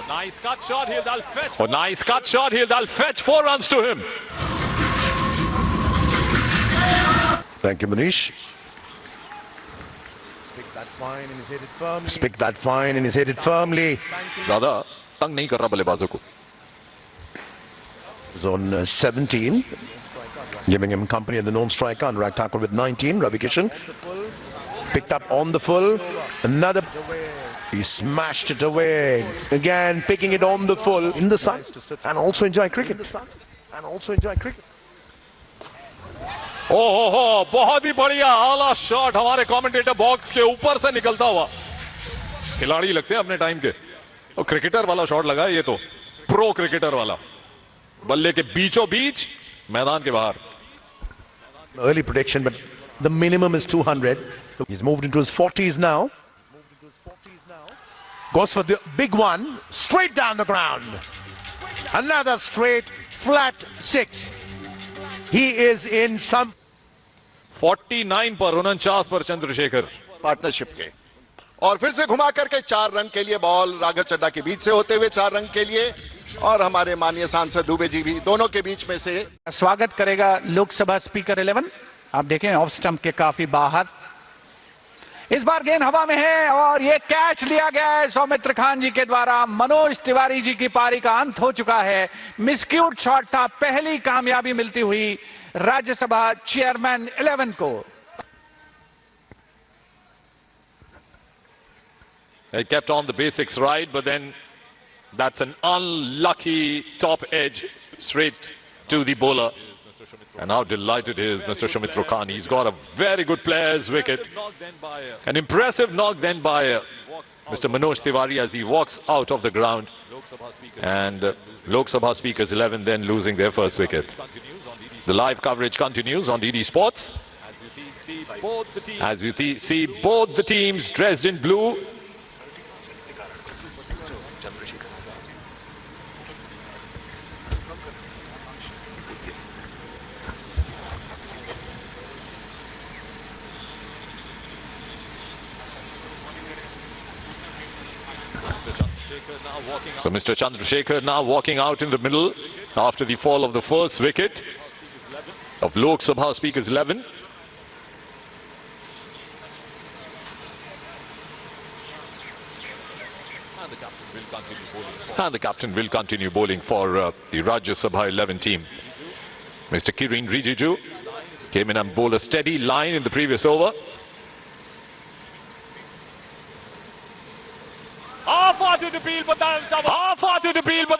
Nice cut shot, He'll fetch. Oh, nice cut shot, He'll fetch 4 runs to him. Thank you, Manish. Spick that fine and he's hit it firmly. Spick that fine and he's hit it firmly. ज़्यादा तंग नहीं कर रहा बल्लेबाजों को. He's on 17, giving him company at the non-striker. Anurag Thakur with 19. Ravi Kishan picked up on the full. Another. He smashed it away. Again, picking it on the full in the sun. And also enjoy cricket. ओहो, बहुत ही बढ़िया आला shot हमारे commentator box के ऊपर से निकलता हुआ. खिलाड़ी लगते हैं अपने टाइम के. और क्रिकेटर वाला शॉट लगा है ये तो. प्रो क्रिकेटर वाला. बल्ले के बीचों बीच, मैदान के बाहर. Early prediction, but the minimum is 200. He's moved into his 40s now. Goes for the big one, straight down the ground. Another straight, flat 6. He is in some 49 पर 49 पर चंद्रशेखर. पार्टनरशिप के और फिर से घुमा करके 4 रन के लिए बॉल राघव चड्ढा के बीच से होते हुए 4 रन के लिए और हमारे माननीय सांसद दुबे जी भी दोनों के बीच में से स्वागत करेगा लोकसभा स्पीकर 11. आप देखें ऑफ स्टंप के काफी बाहर. इस बार गेंद हवा में है और ये कैच लिया गया है सौमित्र खान जी के द्वारा. मनोज तिवारी जी की पारी का अंत हो चुका है. मिसक्यूट शॉट था. पहली कामयाबी मिलती हुई राज्यसभा चेयरमैन 11 को. He kept on the basics right, but then that's an unlucky top edge straight to the bowler. And how delighted is Mr. Soumitra Khan. He's got a very good player's wicket. An impressive knock then by Mr. Manoj Tiwari as he walks out of the ground. And Lok Sabha Speakers 11 then losing their first wicket. The live coverage continues on DD Sports. As you see both the teams dressed in blue. So Mr. Chandrasekhar now walking out in the middle after the fall of the first wicket of Lok Sabha Speakers 11. And the captain will continue bowling for the Rajya Sabha 11 team. Mr. Kiren Rijiju came in and bowled a steady line in the previous over. Half-hearted appeal, but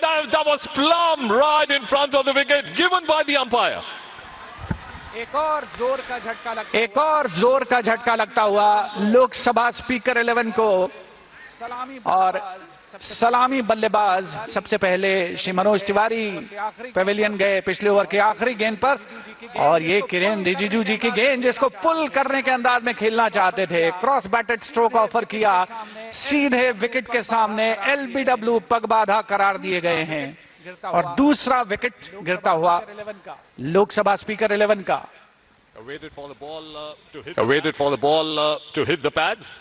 that was plumb right in front of the wicket given by the umpire. एक और जोर का झटका लगता हुआ Lok Sabha speaker 11 को. और सलामी बल्लेबाज सबसे पहले श्री मनोज तिवारी पेविलियन गए पिछले ओवर के आखिरी गेंद पर. और ये किरेन रिजिजू जी की गेंद जिसको पुल करने के अंदाज में खेलना चाहते थे. क्रॉस बैटेड स्ट्रोक ऑफर किया. सीधे विकेट के सामने एलबीडब्ल्यू पग बाधा करार दिए गए हैं. और दूसरा विकेट गिरता हुआ लोकसभा स्पीकर 11 का. Awaited for the ball to hit the pads.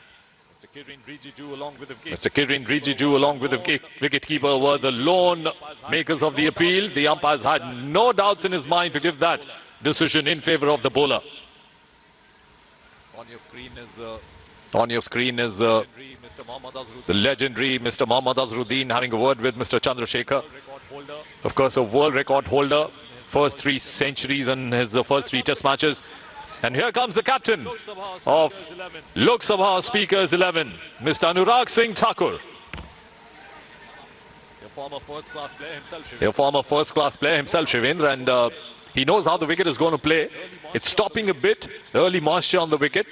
Mr. Kiren Rijiju along with the wicketkeeper were the lone makers of the appeal. The umpires had no doubts in his mind to give that decision in favor of the bowler. On your screen is the legendary Mr. Mohammad Azharuddin having a word with Mr. Chandrasekhar. Of course, a world record holder. First 3 centuries in his first 3 test matches. And here comes the captain of Lok Sabha Speakers 11, Mr. Anurag Singh Thakur. Your former first-class player himself, Shivendra, and he knows how the wicket is going to play. It's stopping a bit, early moisture on the wicket.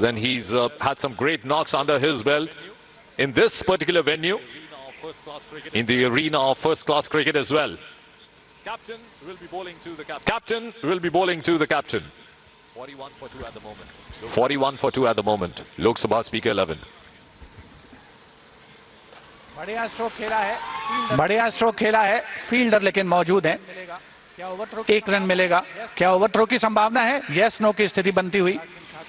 Then he's had some great knocks under his belt in this particular venue, in the arena of first-class cricket as well. Captain will be bowling to the captain. 41 for 2 at the moment. 41 for 2 at the moment. Lok Sabha Speaker 11. बढ़िया stroke खेला है. Fielder लेकिन मौजूद है. 1 run मिलेगा. क्या overthrow की संभावना है? यस नो की स्थिति बनती हुई.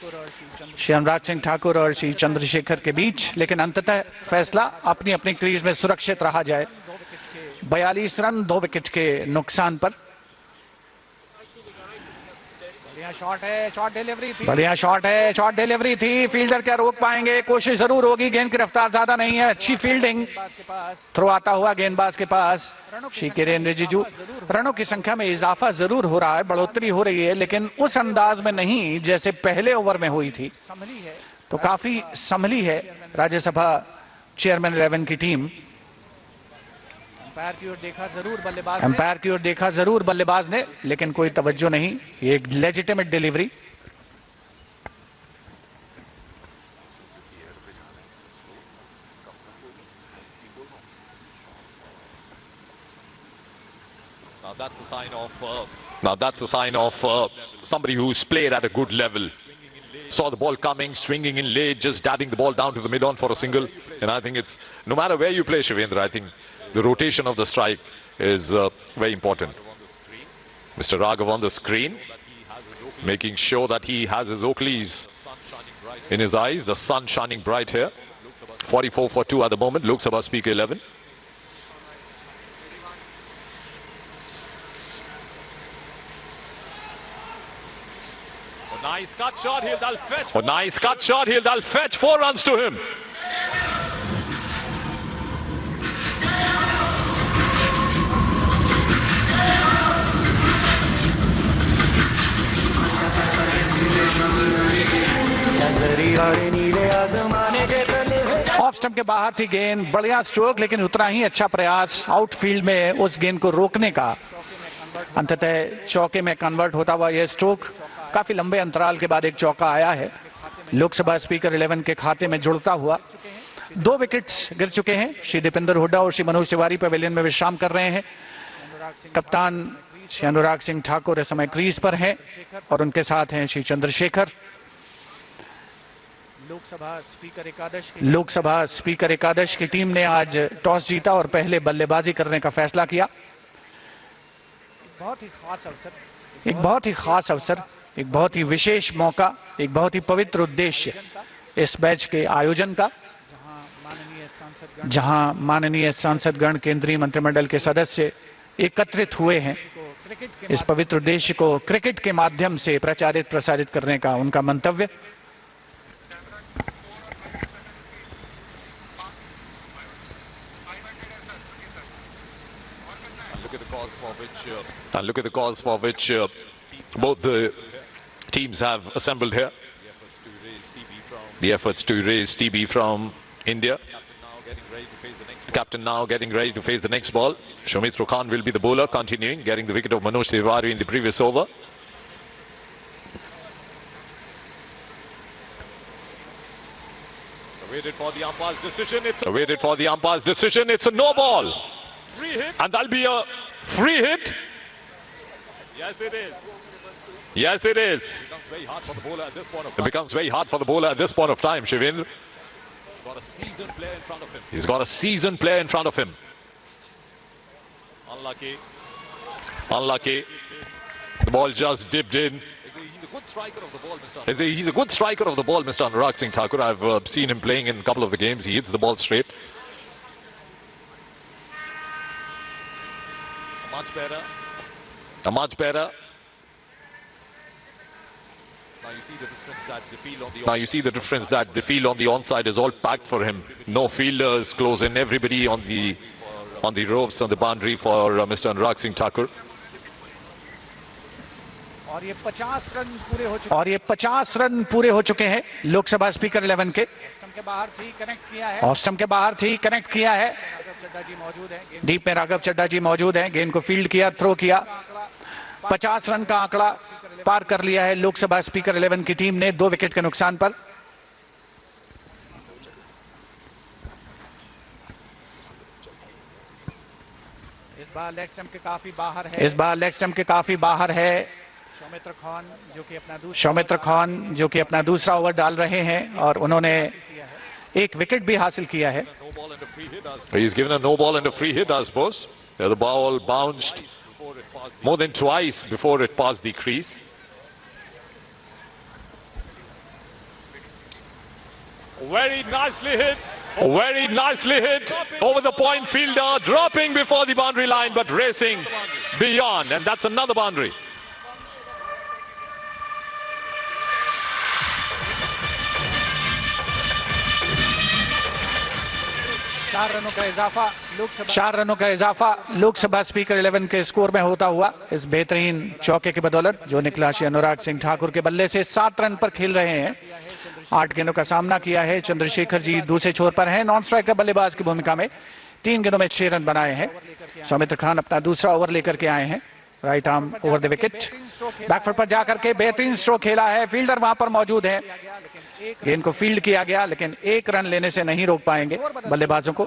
श्री अनुराग सिंह ठाकुर और श्री चंद्रशेखर के बीच, लेकिन अंततः फैसला अपनी अपनी क्रीज में सुरक्षित रहा जाए। 42 रन 2 विकेट के नुकसान पर। बढ़िया शॉट है, शॉट डिलीवरी थी, बढ़िया शॉट है, शॉट डिलीवरी थी। फील्डर क्या रोक पाएंगे? कोशिश जरूर होगी, गेंद की रफ्तार ज्यादा नहीं है। अच्छी फील्डिंग, थ्रो आता हुआ गेंदबाज के पास। श्री किरेन रिजिजू, रनों की संख्या में इजाफा जरूर हो रहा है, बढ़ोतरी हो रही है, लेकिन उस अंदाज में नहीं जैसे पहले ओवर में हुई थी। तो काफी संभली है राज्यसभा चेयरमैन 11 की टीम। अंपायर की ओर देखा जरूर बल्लेबाज ने, लेकिन कोई तवज्जो नहीं। ये एक legitimate delivery. Now that's a sign of somebody who's played at a good level. Saw the ball coming, swinging in late, just dabbing the ball down to the mid-on for a single. And I think it's, no matter where you play, Shivendra, I think the rotation of the strike is very important. Mr. Raghav on the screen, making sure that he has his Oakleys in his eyes. The sun shining bright here. 44 for 2 at the moment. Lok Sabha Speaker 11. Nice cut shot, he'll fetch. Oh, nice cut shot, he'll fetch 4 runs to him. Off stump के बाहर थी गेंद, बढ़िया stroke, लेकिन उतना ही अच्छा प्रयास outfield में उस गेंद को रोकने का। अंततः चौके में कन्वर्ट होता हुआ यह स्ट्रोक काफी लंबे अंतराल के बाद एक चौका आया है, लोकसभा स्पीकर 11 के खाते में जुड़ता हुआ। 2 विकेट्स गिर चुके हैं। श्री दीपेंद्र हुड्डा और श्री मनोज तिवारी पवेलियन में विश्राम कर रहे हैं। कप्तान श्री अनुराग सिंह ठाकुर इस समय क्रीज पर हैं और उनके साथ हैं श्री चंद्रशेखर। लोकसभा स्पीकर एकादश की टीम ने आज टॉस जीता और पहले बल्लेबाजी करने का फैसला किया। एक बहुत ही खास अवसर, एक बहुत ही विशेष मौका, एक बहुत ही पवित्र उद्देश्य इस मैच के आयोजन का, जहां माननीय सांसदगण, केंद्रीय मंत्रिमंडल के सदस्य एकत्रित हुए हैं। इस पवित्र उद्देश्य को क्रिकेट के माध्यम से प्रचारित प्रसारित करने का उनका मंतव्य। And look at the cause for which both the teams have assembled here. The efforts to raise TB from India. Captain now getting ready to face the next ball. Soumitra Khan will be the bowler, continuing, getting the wicket of Manoj Tiwari in the previous over. Awaited for the umpire's decision. It's a no ball. And that'll be a free hit. Yes, it is. Yes, it is. It becomes very hard for the bowler at this point of time. It becomes very hard for the bowler at this point of time, Shivendra. He's got a seasoned player in front of him. He's got a seasoned player in front of him. Unlucky. Unlucky. The ball just dipped in. He's a good striker of the ball, Mr. He's a good striker of the ball, Mr. Anurag Singh Thakur. I've seen him playing in a couple of the games. He hits the ball straight. Much better. Much better. Now you see the difference that the field on the Now you see the difference that the field on the onside is all packed for him. No fielders close in. Everybody on the ropes, on the boundary for Mr. Anurag Singh Thakur. और ये 50 run पूरे हो चुके हैं Lok Sabha speaker 11 के। Off stump के बाहर थी, कनेक्ट किया है। डीप में राघव चड्ढा जी मौजूद हैं। गेंद को फील्ड किया, थ्रो किया। 50 रन का आंकड़ा पार कर लिया है लोकसभा स्पीकर 11 की टीम ने 2 विकेट के नुकसान पर। इस बार लेग स्टंप के काफी बाहर है। सौमित्र खान जो कि अपना दूसरा ओवर डाल रहे हैं और उन्होंने एक विकेट भी हासिल किया है। He's given a no ball and a free hit, I suppose. The ball bounced more than twice before it passed the crease. Very nicely hit. Very nicely hit over the point fielder, dropping before the boundary line but racing beyond, and that's another boundary. चार रनों का इजाफा Lok Sabha speaker 11 के score में होता हुआ इस बेहतरीन चौके की बदौलत जो निकला श्री अनुराग सिंह ठाकुर के बल्ले से 7 रन पर खेल रहे हैं। 8 गेंदों का सामना किया है। चंद्रशेखर जी दूसरे छोर पर हैं, नॉन स्ट्राइकर बल्लेबाज की भूमिका में। 3 गेंदों में 6 रन बनाए हैं। सौमित्र खान अपना दूसरा ओवर लेकर के आए हैं। Right arm over the wicket, back foot पर जाकर के बेहतरीन स्ट्रोक खेला है। फील्डर वहां पर मौजूद है, गेंद को फील्ड किया गया लेकिन 1 रन लेने से नहीं रोक पाएंगे बल्लेबाजों को।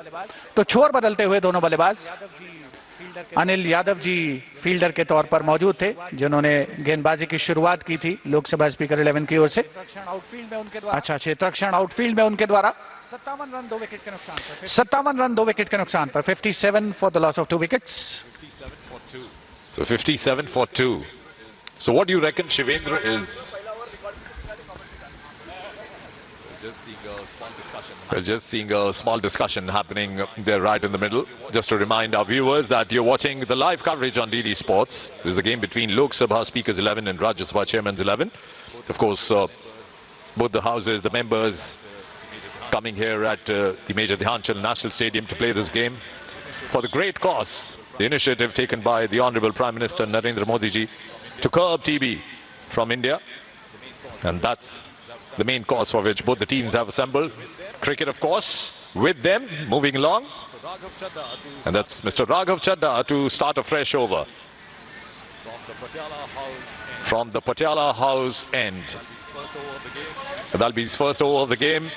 तो छोर बदलते हुए दोनों बल्लेबाज। अनिल यादव जी फील्डर के तौर पर मौजूद थे जिन्होंने गेंदबाजी की शुरुआत की थी लोकसभा स्पीकर 11 की ओर से। अच्छा, क्षेत्ररक्षण आउटफील्ड में उनके द्वारा 57 रन 2 विकेट के नुकसान पर 57 for the loss of 2 wickets. So 57 for 2. So what do you reckon, Shivendra, is... We're just seeing a small discussion happening there right in the middle. Just to remind our viewers that you're watching the live coverage on DD Sports. This is the game between Lok Sabha Speakers 11 and Rajya Sabha Chairman's 11. Of course, both the houses, the members coming here at the Major Dhyan Chand National Stadium to play this game for the great cause. The initiative taken by the Honorable Prime Minister Narendra Modi ji to curb TB from India. And that's the main cause for which both the teams have assembled. Cricket, of course, with them, moving along. And that's Mr. Raghav Chadda to start a fresh over. From the Patiala House end. That'll be his first over of the game.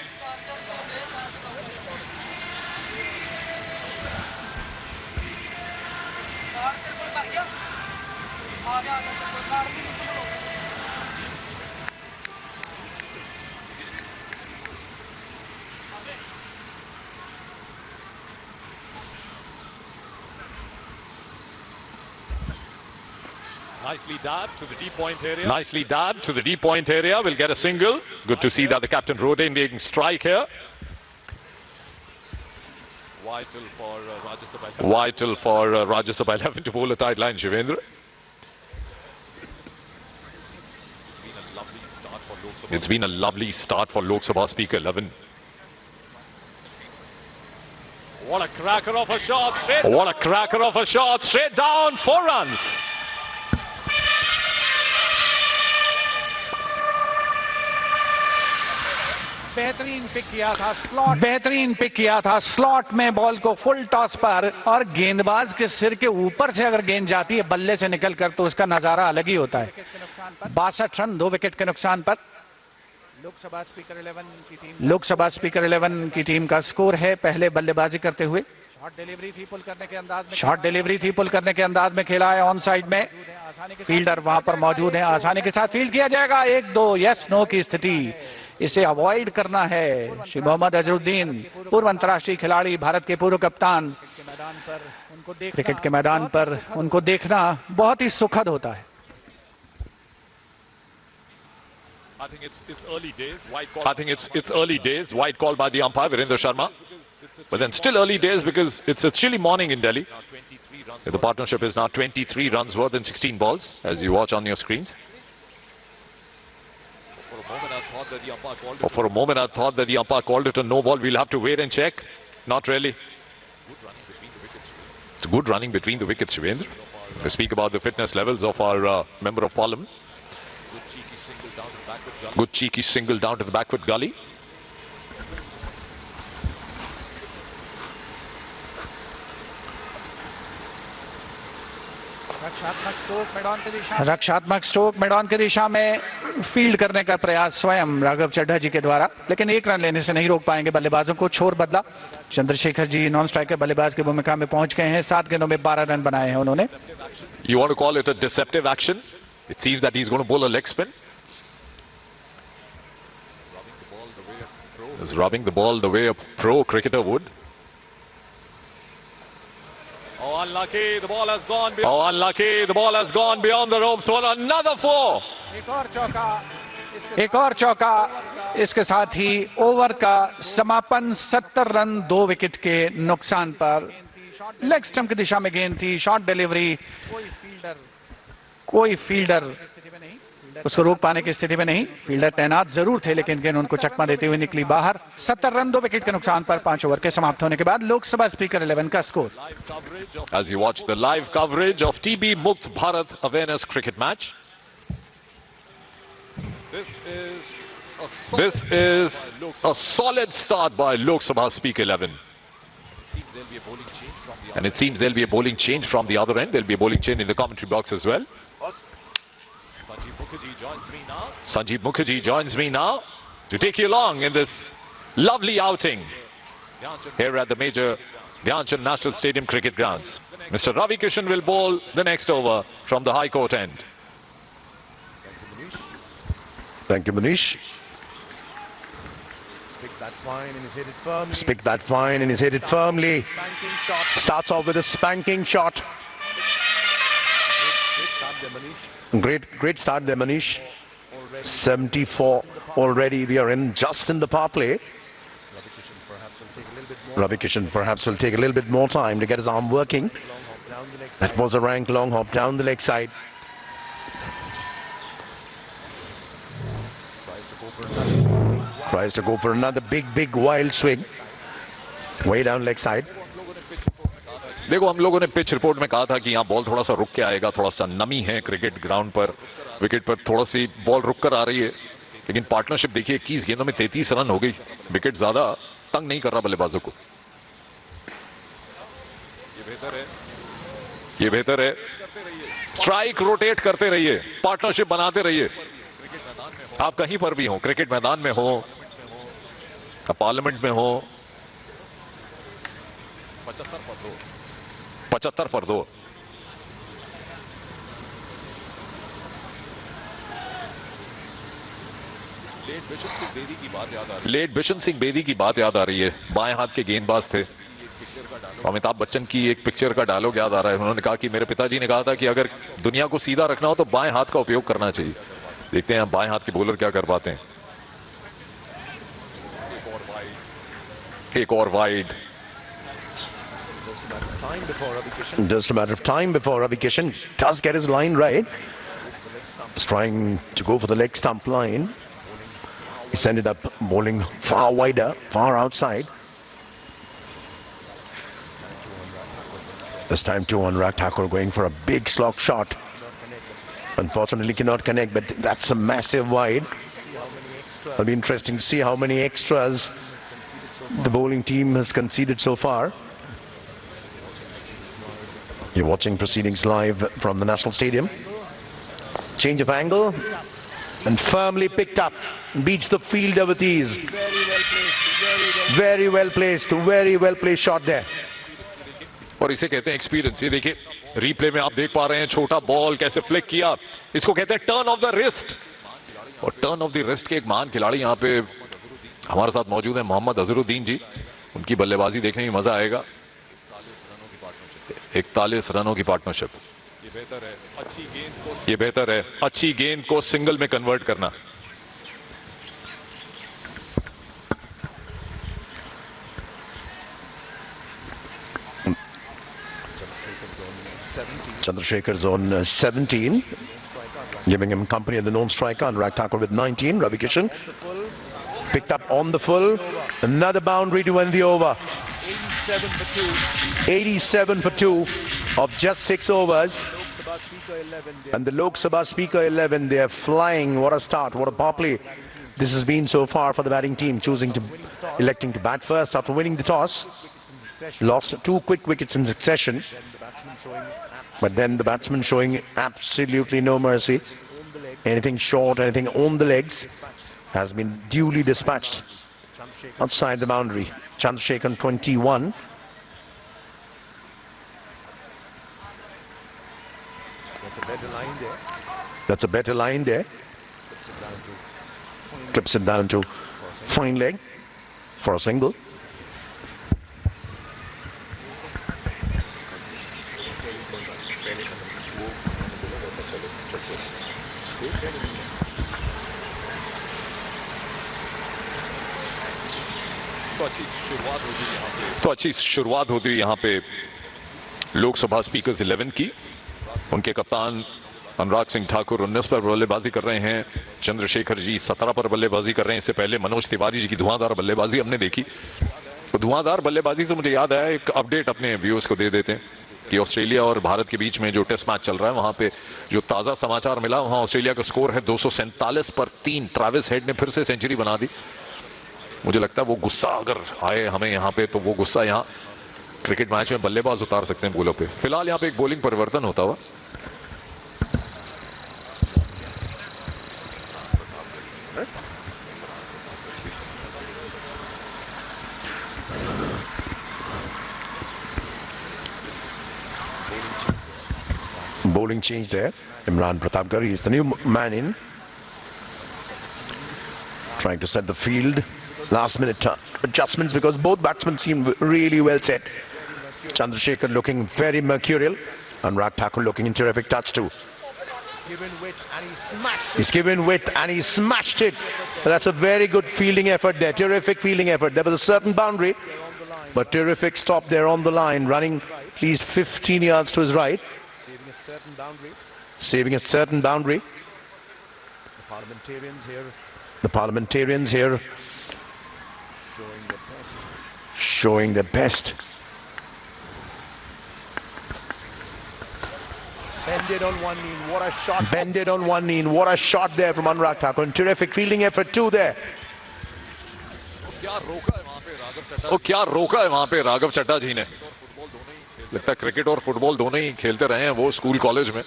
Nicely dabbed to the deep point area. Nicely dabbed to the deep point area. We'll get a single. Good to see that the captain rotating strike here. Vital for Rajya Sabha. Vital for Rajya Sabha 11 to bowl a tight line, Shivendra. It's been a lovely start for Lok Sabha Speaker 11. What a cracker of a shot. What a cracker of a shot. Straight down, 4 runs. बेहतरीन pick किया था slot में ball को full toss पर, और गेंदबाज के सिर के ऊपर से अगर गेंद जाती है बल्ले से निकलकर तो उसका नजारा अलग ही होता है। 62 रन 2 विकेट के नुकसान पर लोकसभा स्पीकर 11 की टीम का स्कोर है। पहले बल्लेबाजी करते हुए शॉर्ट डिलीवरी थी, पुल करने के अंदाज में खेला है ऑन साइड में। फील्डर वहां पर मौजूद है, आसानी के साथ फील्ड किया जाएगा। 1-2 यस नो की स्थिति, इसे अवॉइड करना है। श्री मोहम्मद अजरुद्दीन, पूर्व अंतर्राष्ट्रीय खिलाड़ी, भारत के पूर्व कप्तान, क्रिकेट के मैदान पर उनको देखना बहुत ही सुखद होता है। I think it's early days. I think it's early days. White call by the umpire Virendra Sharma, but then still early days because it's a chilly morning in Delhi. The partnership is now 23 runs worth in 16 balls, as you watch on your screens. For a moment, I thought that the umpire called it a no ball. We'll have to wait and check. Not really. It's good running between the wickets, Shivendra. We speak about the fitness levels of our Member of Parliament. Good cheeky single down to the backward gully. रक्षात्मक stroke मैदान की दिशा में field करने का प्रयास स्वयं राघव चड्ढा जी के द्वारा, लेकिन 1 रन लेने से नहीं रोक पाएंगे बल्लेबाजों को। छोर बदला, चंद्रशेखर जी नॉन स्ट्राइकर बल्लेबाज की भूमिका में पहुंच गए हैं। 7 गेंदों में 12 रन बनाए हैं उन्होंने। You want to call it a deceptive action? It seems that he's going to bowl a leg spin. He's rubbing the ball the way a pro cricketer would. Oh, unlucky, the ball has gone beyond. Oh, unlucky, the ball has gone beyond the ropes. Well, another 4. एक और चौका एक और चौका, इसके साथ ही over का समापन 70 रन 2 विकेट के नुकसान पर। लेग स्टंप की दिशा में गेंद थी, शॉर्ट डिलीवरी, कोई फील्डर उसको रोक पाने की स्थिति में नहीं। फील्डर तैनात जरूर थे लेकिन गेंद उनको चकमा देते हुए निकली बाहर। 70 रन 2 विकेट के नुकसान पर 5 ओवर के समाप्त होने के बाद लोकसभा स्पीकर 11 का score. As you watch the live coverage of TB Mukt Bharat awareness cricket match, this is a solid start by Lok Sabha Speaker 11. And it seems there'll be a bowling change from the other end. There'll be a bowling change in the commentary box as well. Sanjeev Mukherjee joins me now to take you along in this lovely outing here at the major Dhyan Chand National Stadium cricket grounds. Mr. Ravi Kishan will bowl the next over from the High Court end. Thank you, Manish. Spick that fine and is hit it firmly. Spick that fine and is hit it firmly. Spanking shot. Starts off with a spanking shot. Great start there, Manish. 74 already. We are just in the power play. Ravi Kishan perhaps will take a little bit more time to get his arm working. That was a rank long hop down the leg side. Tries to go for another big wild swing. Way down leg side. देखो, हम लोगों ने pitch report में कहा था कि यहाँ ball थोड़ा सा रुक के आएगा, थोड़ा सा नमी है क्रिकेट ग्राउंड पर, विकेट पर थोड़ा सी बॉल रुक कर आ रही है, लेकिन पार्टनरशिप देखिए 21 गेंदों में 33 रन हो गई। विकेट ज्यादा तंग नहीं कर रहा बल्लेबाजों को। ये बेहतर है। स्ट्राइक रोटेट करते रहिए, पार्टनरशिप बनाते रहिए। आप कहीं पर भी हो, क्रिकेट मैदान में हो, पार्लियामेंट में हो, 75 पर 2। लेट बिशन सिंह बेदी की बात याद आ रही है। बाएं हाथ के गेंदबाज थे। अमिताभ बच्चन की एक पिक्चर का डायलॉग याद आ रहा है। उन्होंने कहा कि मेरे पिताजी ने कहा था कि अगर दुनिया को सीधा रखना हो तो बाएं हाथ का उपयोग करना चाहिए। देखते हैं बाएं हाथ के बॉलर क्या कर पाते हैं। एक और wide. Just a matter of time before Ravi Kishan does get his line right. He's trying to go for the leg stump line. He sent it up, bowling far wider, far outside. This time too on Anurag Thakur going for a big slog shot. Unfortunately cannot connect, but that's a massive wide. It'll be interesting to see how many extras the bowling team has conceded so far. You're watching proceedings live from the National Stadium. Change of angle and firmly picked up. Beats the fielder with ease. Very well placed shot there. और इसे कहते हैं experience. ये देखिए replay में आप देख पा रहे हैं छोटा बॉल कैसे फ्लिक किया। इसको कहते हैं टर्न ऑफ द रिस्ट। और टर्न ऑफ द रिस्ट के एक महान खिलाड़ी यहाँ पे हमारे साथ मौजूद है, मोहम्मद अजहरुद्दीन जी। उनकी बल्लेबाजी देखने में मजा आएगा। 41 रनों की पार्टनरशिप। ये बेहतर है अच्छी गेंद को सिंगल में कन्वर्ट करना। Chandrasekhar's on 17, giving him company at the known striker. Anurag Thakur with 19. Ravi Kishan picked up on the full. Another boundary to end the over. 87 for 2 of just 6 overs. And the Lok Sabha Speaker 11, they are flying. What a start, what a power play this has been so far for the batting team, electing to bat first after winning the toss. Lost 2 quick wickets in succession. But then the batsman showing absolutely no mercy. Anything short, anything on the legs has been duly dispatched outside the boundary. Chandrasekhar 21. That's a better line there. Clips it down to fine leg for a single. तो अच्छी शुरुआत होती है यहाँ पे Lok Sabha speakers 11 की। उनके कप्तान अनुराग सिंह ठाकुर 19 पर बल्लेबाजी कर रहे हैं, चंद्रशेखर जी 17 पर बल्लेबाजी कर रहे हैं। इससे पहले मनोज तिवारी जी की धुआंधार बल्लेबाजी हमने देखी। तो धुआंधार बल्लेबाजी से मुझे याद आया, एक अपडेट अपने व्यूअर्स को दे देते हैं कि ऑस्ट्रेलिया और भारत के बीच में जो टेस्ट मैच चल रहा है, वहां पे जो ताजा समाचार मिला, वहां ऑस्ट्रेलिया का स्कोर है 247 पर 3। ट्रेविस हेड ने फिर से सेंचुरी बना दी। मुझे लगता है वो गुस्सा अगर आए हमें यहाँ पे, तो वो गुस्सा यहाँ क्रिकेट मैच में बल्लेबाज उतार सकते हैं बॉलों पे। फिलहाल यहाँ पे एक बॉलिंग परिवर्तन होता हुआ। Bowling change there. Imran Pratapgarh, he is the new man in. Trying to set the field. Last minute adjustments because both batsmen seem really well set. Chandrasekhar looking very mercurial. Anurag Thakur looking in terrific touch too. Given width and he smashed it. He's given width and he smashed it. That's a very good fielding effort there. Terrific fielding effort. There was a certain boundary, but terrific stop there on the line, running at least 15 yards to his right. Saving a certain boundary. Saving a certain boundary. The parliamentarians here The parliamentarians here showing their best. showing their best. Bended on one knee. What a shot. Bended on one knee. What a shot there from Anurag Thakur. And terrific fielding effort too there. क्या रोका है वहां पे राघव चड्ढा जी ने। लगता है cricket और football दोनों ही खेलते रहे हैं वो स्कूल कॉलेज में।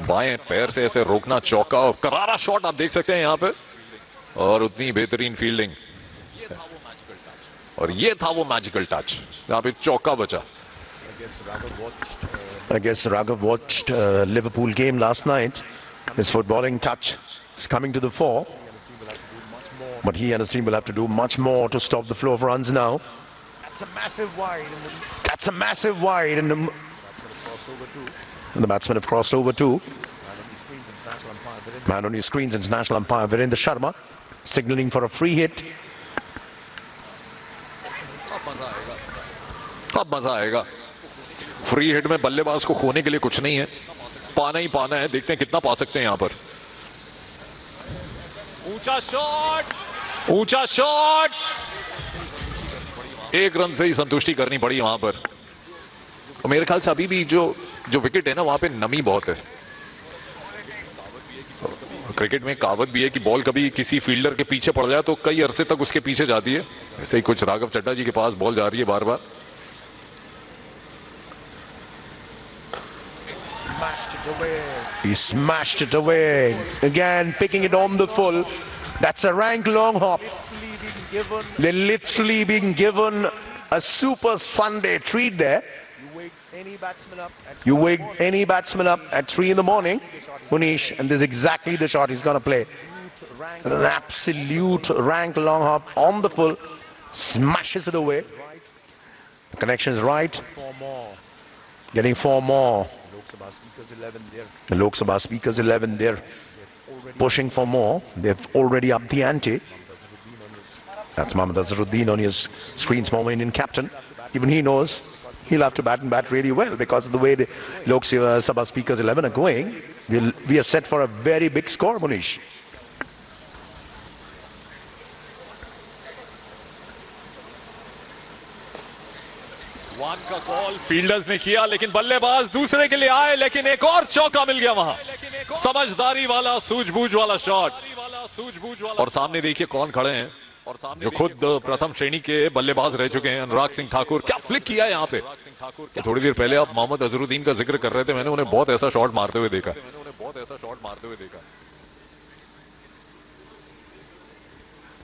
बाएं पैर से ऐसे रोकना, चौका और करारा शॉट आप देख सकते हैं यहाँ पे, और उतनी बेहतरीन फील्डिंग। और ये था वो मैजिकल टच यहाँ पे चौका बचा। I guess Raghav watched Liverpool game last night. His footballing touch is coming to the fore. But he and his team will have to do much more to stop the flow of runs now. That's a massive wide. That's a massive wide. And Crossover too. the batsmen have crossed over too. Man on his screens, international umpire Man on your screens, international umpire Virendra. Virendra Sharma signaling for a free hit. अब मजा आएगा। Free hit में बल्लेबाज को खोने के लिए कुछ नहीं है, पाना ही पाना है। देखते हैं कितना पा सकते हैं यहाँ पर। ऊंचा शॉट, एक रन से ही संतुष्टि करनी पड़ी वहां पर। और मेरे ख्याल से अभी भी जो विकेट है ना, वहां पे नमी बहुत है। क्रिकेट में कहावत भी है कि बॉल कभी किसी फील्डर के पीछे पड़ जाए तो कई अरसे तक उसके पीछे जाती है। ऐसे ही कुछ राघव चड्ढा जी के पास बॉल जा रही है बार बार। Smashed it away. He smashed it away. Again, picking it on the full. That's a rank long hop. Literally being given. They're literally being given a super Sunday treat there. You wake any batsman up. At You wake any batsman up at 3 in the morning, Munish, and this is exactly the shot he's going to play. rank An absolute rank long hop on the full. Smashes it away. The connection is right. 4 more. Getting 4 more. Lok Sabha speakers 11 there. The Lok Sabha speakers 11, they're pushing for more. They've already upped the ante. That's Mohammad Azharuddin on his screens, former Indian captain. Even he knows he'll have to bat and bat really well because of the way the Lok Sabha speakers 11 are going. We are set for a very big score, Munish. One का call fielders ने किया, लेकिन बल्लेबाज दूसरे के लिए आए, लेकिन एक और चौका मिल गया वहां। समझदारी वाला, सूझबूझ वाला शॉट। और सामने देखिए कौन खड़े हैं, और सामने जो खुद प्रथम श्रेणी के बल्लेबाज रह चुके हैं, अनुराग सिंह ठाकुर। क्या फ्लिक किया यहाँ पे। तो थोड़ी देर पहले आप मोहम्मद अजहरुद्दीन का जिक्र कर रहे थे, मैंने उन्हें बहुत ऐसा शॉट मारते हुए देखा।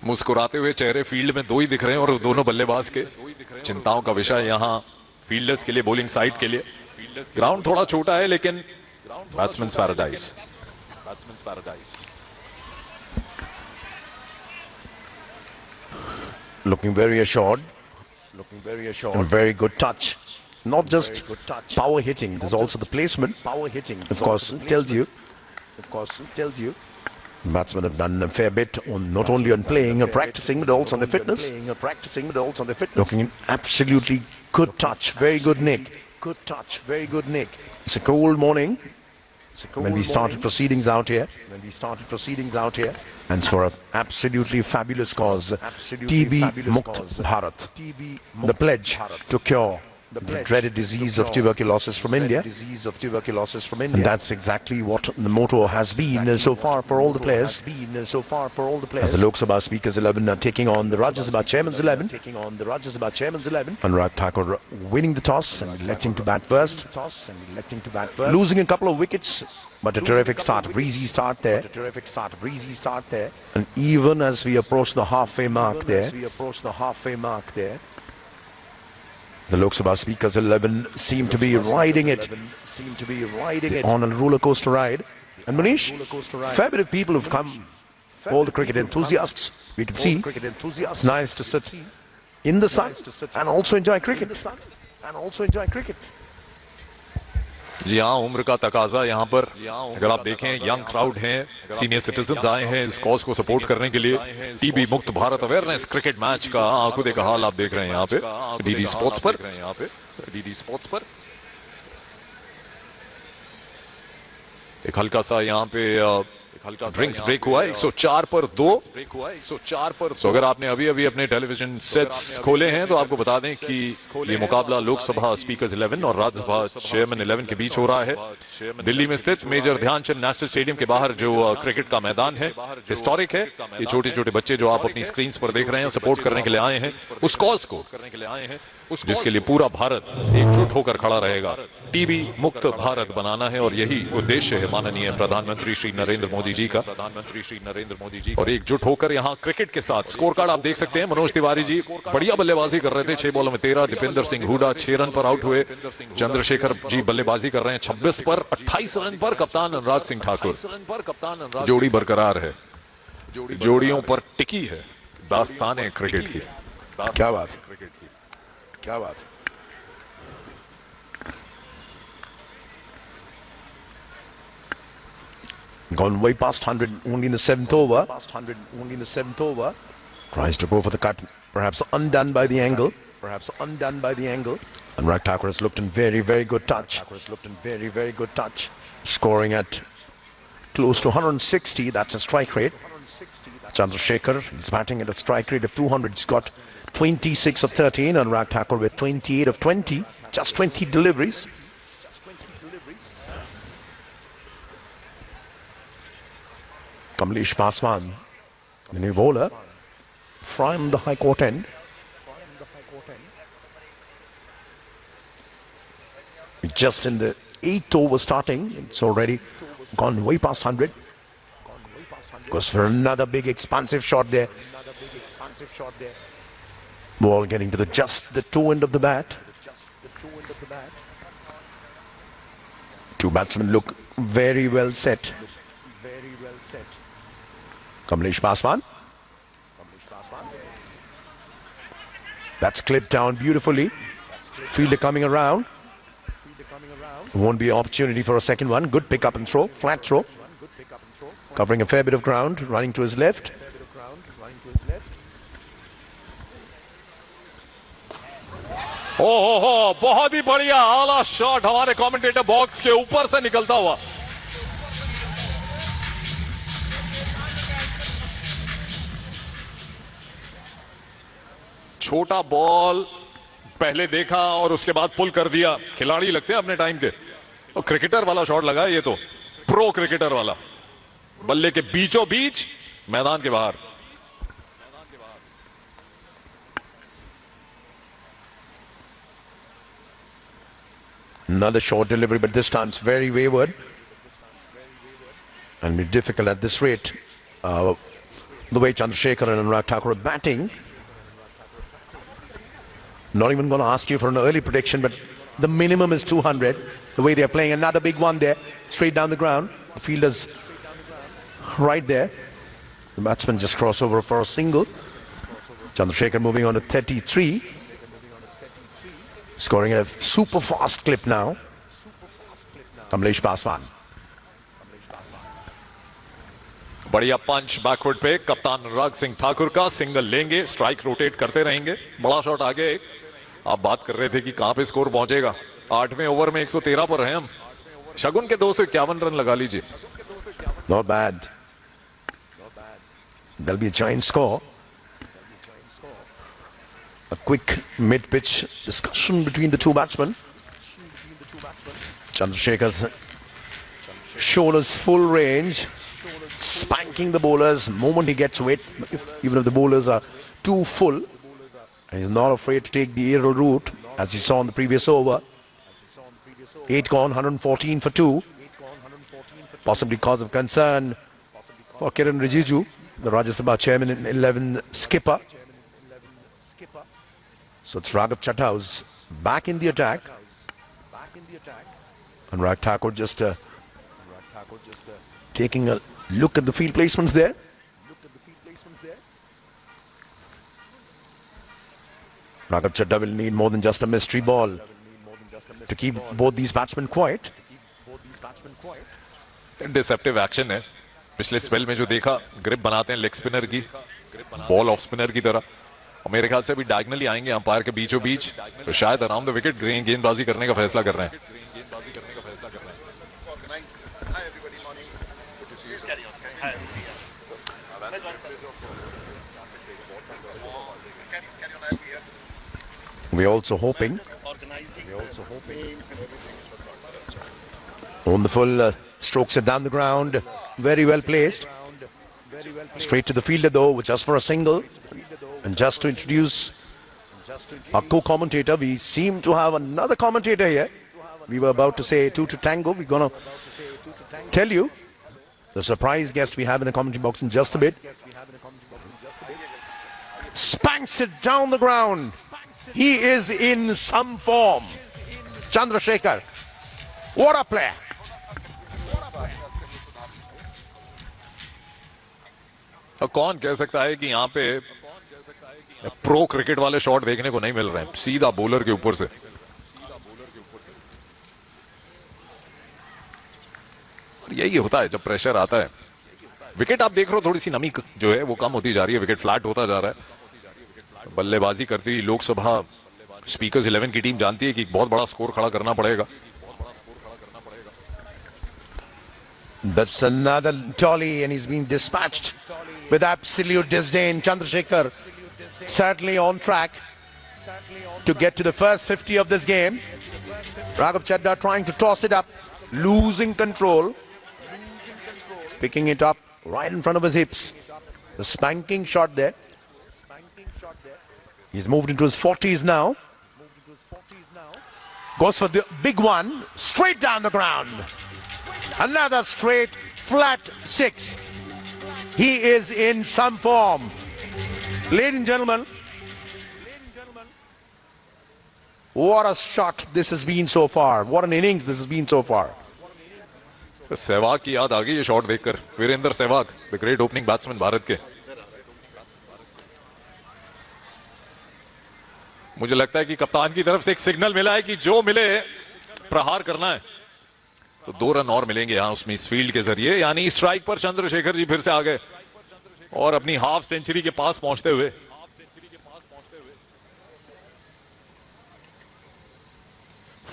मुस्कुराते हुए चेहरे फील्ड में 2 ही दिख रहे हैं, और दोनों बल्लेबाज के चिंताओं का विषय यहाँ फील्डर्स के लिए, बॉलिंग साइड के लिए। ग्राउंड थोड़ा छोटा है, लेकिन batsmen paradise. Looking very assured. And very good touch. Not just power hitting, there's also the placement. Of course, tells you. Batsmen have done a fair bit on not only on playing or practicing, but also on the fitness. Looking in absolutely good touch, very good nick. Good touch, very good nick. It's a cold morning when we started proceedings out here. And for an absolutely fabulous cause, TB Mukt Bharat, the pledge to cure the dreaded disease of tuberculosis from India. And that's exactly what the motto has been so far for all the players. As the Lok Sabha Speakers 11 are taking on the Rajya Sabha Chairman's 11. Anurag Thakur winning the toss and electing to bat first. Losing a couple of wickets, but a terrific start, a breezy start there. And even as we approach the halfway mark there, the Lok Sabha Speakers 11 seem to be riding it on a roller coaster ride. And Manish, fair bit of people have come, all the cricket enthusiasts, we can see. It's nice to sit in the sun and also enjoy cricket. जी हाँ, उम्र का तकाजा यहाँ पर अगर आप देखें young crowd हैं, सीनियर सिटीजन्स आए हैं इस कॉज को सपोर्ट करने के लिए। टीबी मुक्त भारत अवेयरनेस क्रिकेट मैच का आंखों देखा हाल आप देख रहे हैं यहाँ पे डीडी स्पोर्ट्स पर। एक हल्का सा यहाँ पे ड्रिंक्स ब्रेक हुआ 104 पर 2। तो अगर आपने अभी अभी अपने टेलीविजन सेट्स खोले हैं तो आपको बता दें कि ये मुकाबला लोकसभा स्पीकर्स 11 और राज्यसभा चेयरमैन 11 के बीच हो रहा है। दिल्ली में स्थित मेजर ध्यानचंद नेशनल स्टेडियम के बाहर जो क्रिकेट का मैदान है, हिस्टोरिक है। ये छोटे छोटे बच्चे जो आप अपनी स्क्रीन पर देख रहे हैं सपोर्ट करने के लिए आए हैं उस कॉज को, जिसके लिए पूरा भारत एकजुट होकर खड़ा रहेगा। टीबी मुक्त भारत बनाना है और यही उद्देश्य है माननीय प्रधानमंत्री श्री नरेंद्र मोदी जी का। और एकजुट होकर यहाँ क्रिकेट के साथ स्कोर कार्ड आप देख सकते हैं। मनोज तिवारी जी बढ़िया बल्लेबाजी कर रहे थे, 6 बॉलों में 13। दीपेंद्र सिंह हुडा 6 रन पर आउट हुए। चंद्रशेखर जी बल्लेबाजी कर रहे हैं 26 पर 28 रन पर। कप्तान अनुराग सिंह ठाकुर, जोड़ी बरकरार है, जोड़ियों पर टिकी है दास्तान है क्रिकेट की। क्या बात। Gone way past 100 only in the 7th over. Tries to go for the cut, perhaps undone by the angle. Anurag Thakur has looked in very, very good touch. Scoring at close to 160, that's a strike rate. Chandrasekhar is batting at a strike rate of 200. He's got 26 of 13. Anurag Thakur with 28 of 20. Just 20 deliveries. Kamlesh Paswan, the new bowler, from the high court end. Just in the 8th over starting, it's already gone way past 100. Goes for another big expansive shot there. Ball getting to just the toe end of the bat. Two batsmen look very well set. Kamlesh Paswan. That's clipped down beautifully. Fielder coming around. Won't be an opportunity for a second one. Good pick up and throw. Flat throw. Covering a fair bit of ground. Running to his left. ओहो, बहुत ही बढ़िया आला shot हमारे commentator box के ऊपर से निकलता हुआ। छोटा बॉल पहले देखा और उसके बाद पुल कर दिया। खिलाड़ी लगते हैं अपने टाइम के। और क्रिकेटर वाला शॉट लगा, ये तो प्रो क्रिकेटर वाला, बल्ले के बीचों बीच मैदान के बाहर। Another short delivery, but this time it's very wayward and be difficult at this rate. The way Chandrasekhar and Anurag Thakur are batting. Not even going to ask you for an early prediction, but the minimum is 200. The way they are playing, another big one there, straight down the ground. The fielder's right there. The batsman just cross over for a single. Chandrasekhar moving on to 33. Scoring at a super fast clip now. Kamlesh Paswan. बढ़िया पंच backward पे कप्तान अनुराग सिंह ठाकुर का, single लेंगे, strike rotate करते रहेंगे। बड़ा shot आगे। आप बात कर रहे थे कि कहां पे स्कोर पहुंचेगा। 8वें ओवर में 113 पर हैं हम। शगुन के 251 रन लगा लीजिए। Not bad. There'll be a giant score. A quick mid-pitch discussion between the two batsmen. Chandrasekhar's shoulders full range, spanking the bowlers the moment he gets wet, even if the bowlers are too full. And he's not afraid to take the aerial route, as you saw in the previous over. 8 gone, 114 for 2. Possibly cause of concern for Kiran Rijiju, the Rajya Sabha chairman and 11 skipper. So it's Raghav Chadha who's back in the attack. And Rag Thakur just taking a look at the field placements there. Raghav Chadha will need more than just a mystery ball to keep both these batsmen quiet. Deceptive action है। पिछले spell में जो देखा, grip बनाते हैं leg spinner की, ball off spinner की तरह। और मेरे ख्याल से अभी डायगनली आएंगे अंपायर के बीचों बीच, तो शायद अराउंड द विकेट गेंदबाजी करने का फैसला कर रहे हैं। We're also hoping on the full strokes are down the ground, very well placed. Straight to the fielder though, just for a single. And just to introduce our co-commentator, we seem to have another commentator here. We were about to say 2 to tango. We're going to tell you the surprise guest we have in the commentary box in just a bit. Spanks it down the ground. He is in some form. Chandrasekhar. What a player. कौन कह सकता है कि यहाँ पे pro cricket वाले shot देखने को नहीं मिल रहे हैं, सीधा बॉलर के ऊपर से। और यही होता है जब प्रेशर आता है। विकेट आप देख रहे हो, थोड़ी सी नमी जो है वो कम होती जा रही है, विकेट फ्लैट होता जा रहा है। बल्लेबाजी करती हुई लोकसभा स्पीकर्स 11 की टीम जानती है कि बहुत बड़ा स्कोर खड़ा करना पड़ेगा। That's another dolly and he's been dispatched with absolute disdain. Chandrasekhar certainly on track to get to the first 50 of this game. Raghav Chadha trying to toss it up, losing control, picking it up right in front of his hips. The spanking shot there. He's moved into his 40s now. Goes for the big one, straight down the ground. Another straight, flat 6. He is in some form. Ladies and gentlemen, what a shot this has been so far. What an innings this has been so far. Sehwag की याद आ गई ये shot देखकर। Virender Sehwag, the great opening batsman Bharat के। मुझे लगता है कि कप्तान की तरफ से एक सिग्नल मिला है कि जो मिले प्रहार करना है। तो 2 रन और मिलेंगे यहां उसमें इस फील्ड के जरिए, यानी स्ट्राइक पर चंद्रशेखर जी फिर से आ गए और अपनी हाफ सेंचुरी के पास पहुंचते हुए।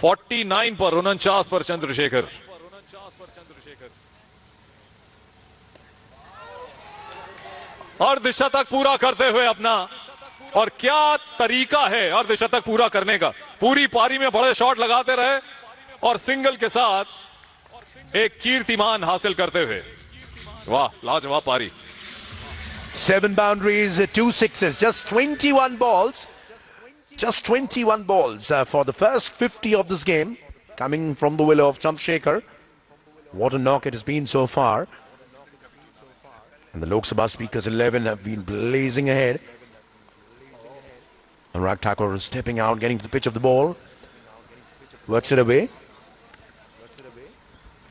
फोर्टी 49 पर 49 पर चंद्रशेखर। अर्धशतक पूरा करते हुए अपना, और क्या तरीका है अर्धशतक पूरा करने का। पूरी पारी में बड़े शॉट लगाते रहे और सिंगल के साथ एक कीर्तिमान हासिल करते हुए। वाह, लाजवाब पारी। 7 boundaries, 2 sixes, just 21 balls. Just 21 balls for the first 50 of this game, coming from the willow of Chandrasekhar. What a knock it has been so far. And the Lok Sabha speakers 11 have been blazing ahead. And Rag Thakur is stepping out, getting to the pitch of the ball. Works it away.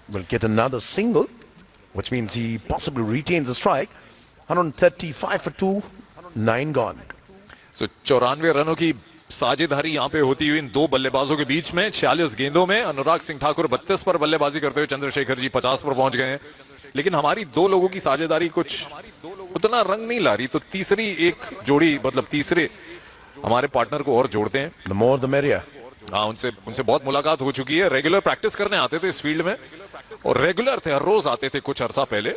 Will get another single, which means he possibly retains the strike. 135 for 2, 9 gone. So 94 रनों की साझेदारी यहां पे होती हुई इन दो बल्लेबाजों के बीच में 46 गेंदों में अनुराग सिंह ठाकुर 32 पर बल्लेबाजी करते हुए चंद्रशेखर जी 50 पर पहुंच गए हैं। लेकिन हमारी दो लोगों की साझेदारी कुछ उतना रंग नहीं ला रही, तो तीसरी एक जोड़ी मतलब तीसरे हमारे पार्टनर को और जोड़ते हैं। The more the merrier. हाँ, उनसे बहुत मुलाकात हो चुकी है। रेगुलर प्रैक्टिस करने आते थे इस फील्ड में और रेगुलर थे, हर रोज आते थे कुछ अरसा पहले।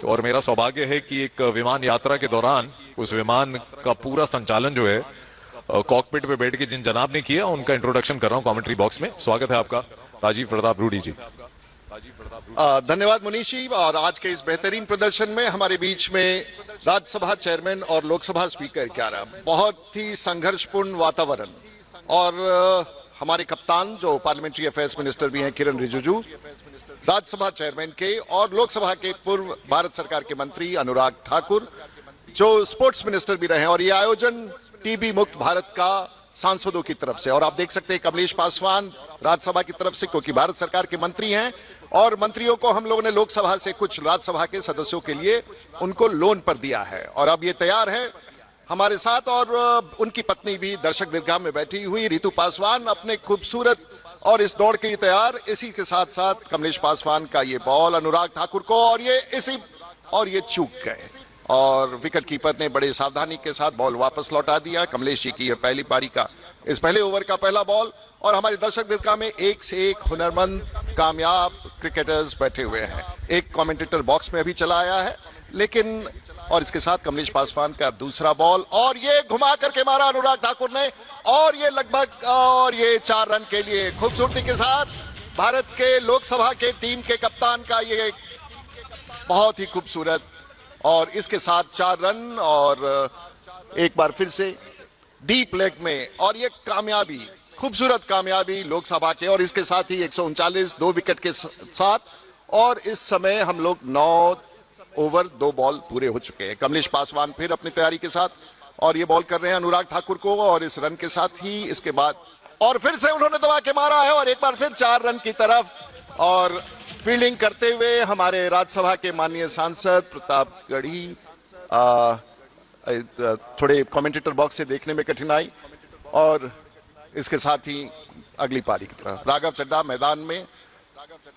और मेरा सौभाग्य है कि एक विमान यात्रा के दौरान उस विमान का पूरा संचालन जो है कॉकपिट पे बैठ के जिन जनाब ने किया, उनका इंट्रोडक्शन कर रहा हूं कमेंट्री बॉक्स में। स्वागत है आपका, राजीव प्रताप रूडी जी। धन्यवाद मुनीशी। और आज के इस बेहतरीन प्रदर्शन में हमारे बीच में राज्यसभा चेयरमैन और लोकसभा स्पीकर क्या रहा, बहुत ही संघर्षपूर्ण वातावरण। और हमारे कप्तान जो पार्लियामेंट्री अफेयर्स मिनिस्टर भी हैं किरण रिजिजू, राज्यसभा चेयरमैन के और लोकसभा के पूर्व भारत सरकार के मंत्री अनुराग ठाकुर जो स्पोर्ट्स मिनिस्टर भी रहे हैं। और ये आयोजन टीबी मुक्त भारत का सांसदों की तरफ से, और आप देख सकते हैं कमलेश पासवान राज्यसभा की तरफ से क्योंकि भारत सरकार के मंत्री हैं, और मंत्रियों को हम लोगों ने लोकसभा से कुछ राज्यसभा के सदस्यों के लिए उनको लोन पर दिया है। और अब ये तैयार है हमारे साथ, और उनकी पत्नी भी दर्शक दीर्घा में बैठी हुई रितु पासवान अपने खूबसूरत और इस दौड़ के लिए तैयार। इसी के साथ साथ कमलेश पासवान का ये बॉल अनुराग ठाकुर को, और ये चूक गए और विकेट कीपर ने बड़े सावधानी के साथ बॉल वापस लौटा दिया। कमलेश जी की यह पहली पारी का इस पहले ओवर का पहला बॉल। और हमारे दर्शक दीर्घा में एक से एक हुनरमंद कामयाब क्रिकेटर्स बैठे हुए हैं। एक कमेंटेटर बॉक्स में अभी चला आया है, लेकिन और इसके साथ कमलेश पासवान का दूसरा बॉल, और ये घुमा करके मारा अनुराग ठाकुर ने, और ये लगभग और ये 4 रन के लिए खूबसूरती के साथ भारत के लोकसभा के टीम के कप्तान का ये बहुत ही खूबसूरत, और इसके साथ 4 रन। और एक बार फिर से डीप लेग में, और ये कामयाबी, खूबसूरत कामयाबी लोकसभा के, और इसके साथ ही 139 2 विकेट के साथ। और इस समय हम लोग 9 ओवर 2 बॉल पूरे हो चुके हैं। कमलेश पासवान फिर अपनी तैयारी के साथ और ये बॉल कर रहे हैं अनुराग ठाकुर को, और इस रन के साथ ही इसके बाद और फिर से उन्होंने दबा के मारा है, और एक बार फिर 4 रन की तरफ। और फील्डिंग करते हुए हमारे राज्यसभा के माननीय सांसद प्रतापगढ़ी, थोड़े कमेंटेटर बॉक्स से देखने में कठिनाई। और इसके साथ ही अगली पारी की तरफ राघव चड्ढा मैदान में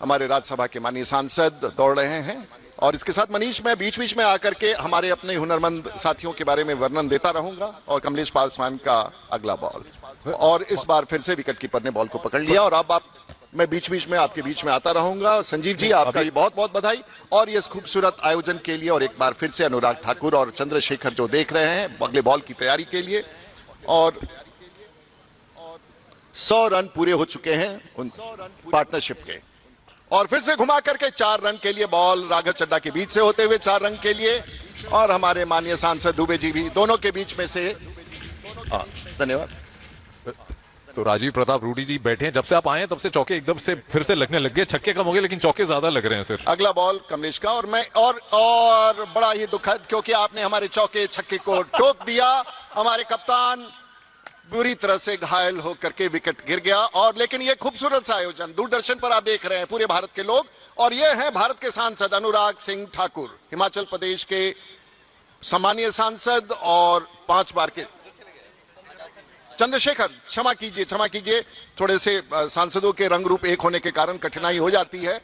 हमारे राज्यसभा के माननीय सांसद दौड़ रहे हैं। और इसके साथ मनीष, मैं बीच बीच में आकर के हमारे अपने हुनरमंद साथियों के बारे में वर्णन देता रहूंगा। और कमलेश पासवान का अगला बॉल, और इस बार फिर से विकेट कीपर ने बॉल को पकड़ लिया। और अब मैं बीच बीच में आपके बीच में आता रहूंगा। संजीव जी, आपका भी बहुत बहुत बधाई और ये खूबसूरत आयोजन के लिए। और एक बार फिर से अनुराग ठाकुर और चंद्रशेखर जो देख रहे हैं अगले बॉल की तैयारी के लिए। और 100 रन पूरे हो चुके हैं उन पार्टनरशिप के। और फिर से घुमा करके 4 रन के लिए बॉल राघव चड्ढा के बीच से होते हुए 4 रन के लिए, और हमारे माननीय सांसद दुबे जी भी दोनों के बीच में से। धन्यवाद। तो राजीव प्रताप रूडी जी बैठे हैं, जब से आप आए हैं तब से चौके एकदम से फिर से लगने लग गए। छक्के कम हो गए लेकिन चौके ज्यादा लग रहे हैं सर। अगला बॉल कमलेश का, और मैं और बड़ा ही दुखद, क्योंकि आपने हमारे चौके छक्के को टोक दिया। हमारे कप्तान बुरी तरह से घायल होकर के विकेट गिर गया। और लेकिन ये खूबसूरत सा आयोजन दूरदर्शन पर आप देख रहे हैं पूरे भारत के लोग, और ये हैं भारत के सांसद अनुराग सिंह ठाकुर, हिमाचल प्रदेश के सम्मानीय सांसद और 5 बार के चंद्रशेखर, क्षमा कीजिए, थोड़े से सांसदों के रंग रूप एक होने के कारण कठिनाई हो जाती है,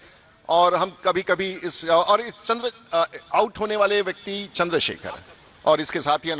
और हम कभी कभी इस आउट होने वाले व्यक्ति चंद्रशेखर, और इसके साथ ही